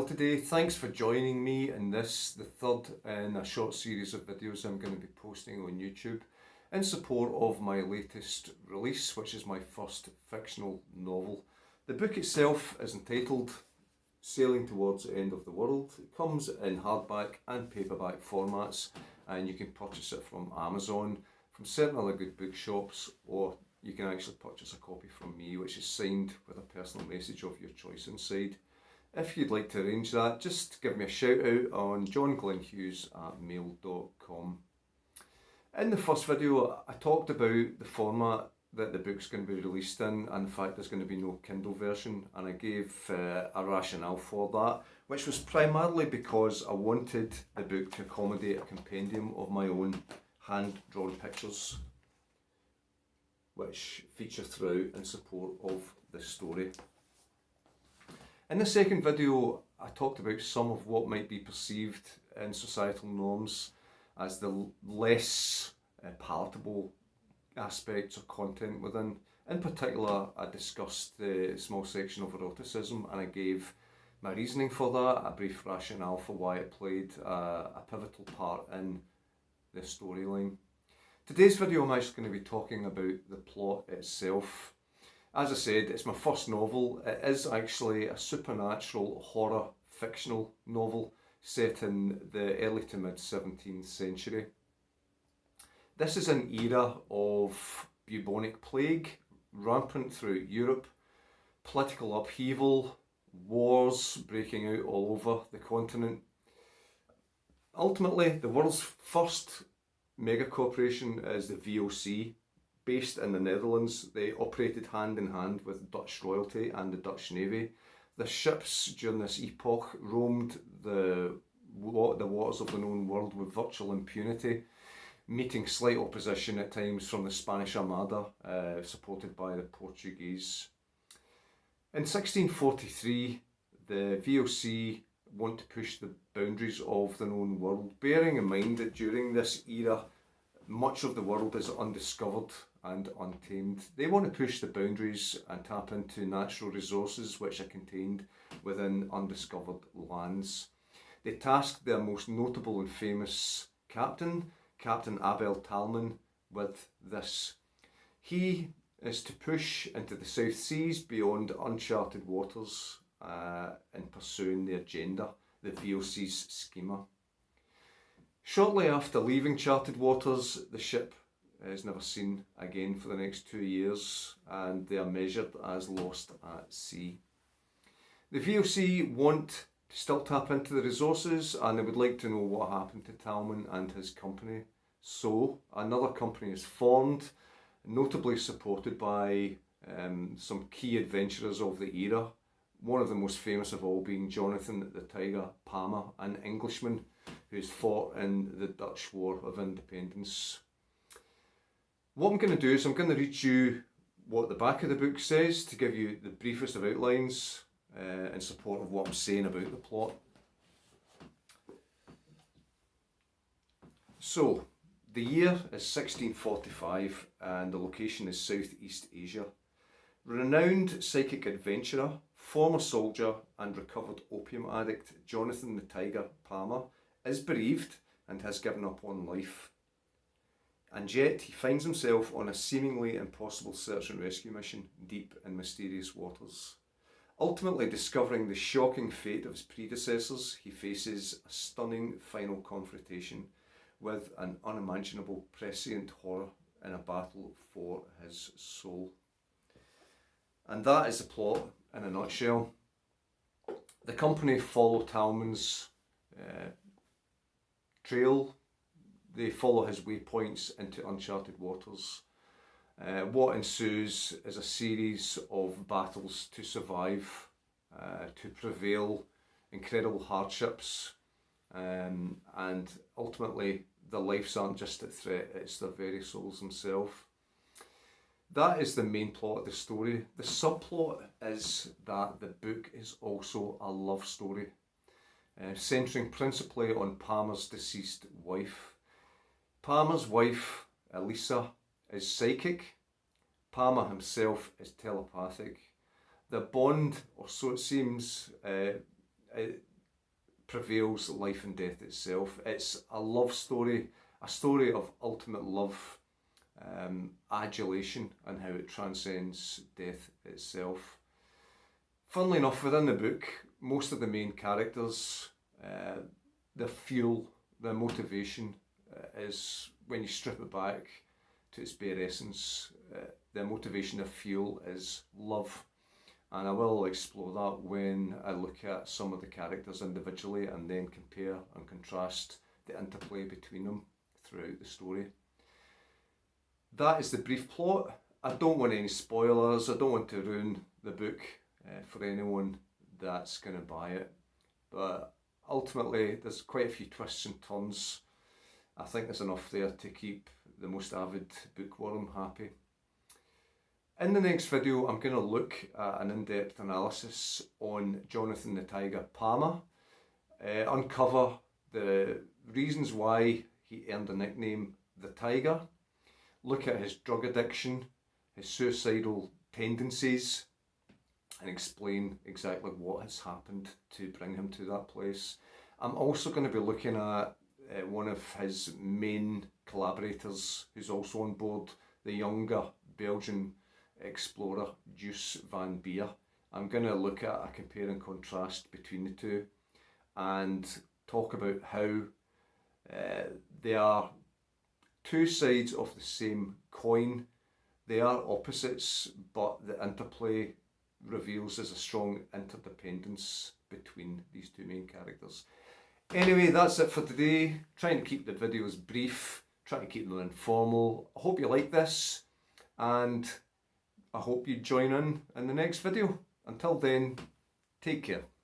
today. Thanks for joining me in this, the third in a short series of videos I'm going to be posting on YouTube in support of my latest release, which is my first fictional novel. The book itself is entitled Sailing Towards the End of the World. It comes in hardback and paperback formats, and you can purchase it from Amazon, from certain other good bookshops, or you can actually purchase a copy from me, which is signed with a personal message of your choice inside. If you'd like to arrange that, just give me a shout out on johnglenhughes@mail.com. In the first video, I talked about the format that the book's going to be released in, and the fact there's going to be no Kindle version, and I gave a rationale for that, which was primarily because I wanted the book to accommodate a compendium of my own hand-drawn pictures, which feature throughout in support of this story. In the second video, I talked about some of what might be perceived in societal norms as the less palatable aspects of content within. In particular, I discussed the small section of eroticism, and I gave my reasoning for that, a brief rationale for why it played a pivotal part in the storyline. Today's video, I'm actually going to be talking about the plot itself. As I said, it's my first novel. It is actually a supernatural horror fictional novel set in the early to mid 17th century. This is an era of bubonic plague rampant throughout Europe, political upheaval, wars breaking out all over the continent. Ultimately, the world's first mega corporation is the VOC. Based in the Netherlands, they operated hand in hand with Dutch royalty and the Dutch Navy. The ships during this epoch roamed the waters of the known world with virtual impunity, meeting slight opposition at times from the Spanish Armada, supported by the Portuguese. In 1643, the VOC want to push the boundaries of the known world, bearing in mind that during this era, much of the world is undiscovered and untamed. They want to push the boundaries and tap into natural resources which are contained within undiscovered lands. They tasked their most notable and famous captain, Captain Abel Talman, with this. He is to push into the South Seas beyond uncharted waters in pursuing the agenda, the VOC's schema. Shortly after leaving charted waters, the ship is never seen again for the next 2 years, and they are measured as lost at sea. The VOC want to still tap into the resources, and they would like to know what happened to Talman and his company. So another company is formed, notably supported by some key adventurers of the era, one of the most famous of all being Jonathan the Tiger Palmer, an Englishman who's fought in the Dutch War of Independence. What I'm going to do is I'm going to read you what the back of the book says to give you the briefest of outlines in support of what I'm saying about the plot. So, the year is 1645 and the location is Southeast Asia. Renowned psychic adventurer, former soldier and recovered opium addict Jonathan the Tiger Palmer is bereaved and has given up on life. And yet he finds himself on a seemingly impossible search and rescue mission deep in mysterious waters. Ultimately discovering the shocking fate of his predecessors, he faces a stunning final confrontation with an unimaginable prescient horror in a battle for his soul. And that is the plot in a nutshell. The company follow Talman's trail. They follow his waypoints into uncharted waters. What ensues is a series of battles to survive, to prevail, incredible hardships, and ultimately their lives aren't just at threat, it's their very souls themselves. That is the main plot of the story. The subplot is that the book is also a love story, centering principally on Palmer's deceased wife. Palmer's wife, Elisa, is psychic. Palmer himself is telepathic. The bond, or so it seems, prevails life and death itself. It's a love story, a story of ultimate love, adulation, and how it transcends death itself. Funnily enough, within the book, most of the main characters, their fuel, their motivation is, when you strip it back to its bare essence, their motivation, their fuel is love. And I will explore that when I look at some of the characters individually and then compare and contrast the interplay between them throughout the story. That is the brief plot. I don't want any spoilers. I don't want to ruin the book for anyone that's going to buy it. But ultimately, there's quite a few twists and turns. I think there's enough there to keep the most avid bookworm happy. In the next video, I'm going to look at an in-depth analysis on Jonathan the Tiger Palmer, uncover the reasons why he earned the nickname the Tiger, look at his drug addiction, his suicidal tendencies, and explain exactly what has happened to bring him to that place. I'm also going to be looking at one of his main collaborators, who's also on board, the younger Belgian explorer Deuce Van Beer. I'm going to look at a compare and contrast between the two and talk about how they are two sides of the same coin. They are opposites, but the interplay reveals there's a strong interdependence between these two main characters. Anyway, that's it for today. Trying to keep the videos brief, trying to keep them informal. I hope you like this, and I hope you join in the next video. Until then, take care.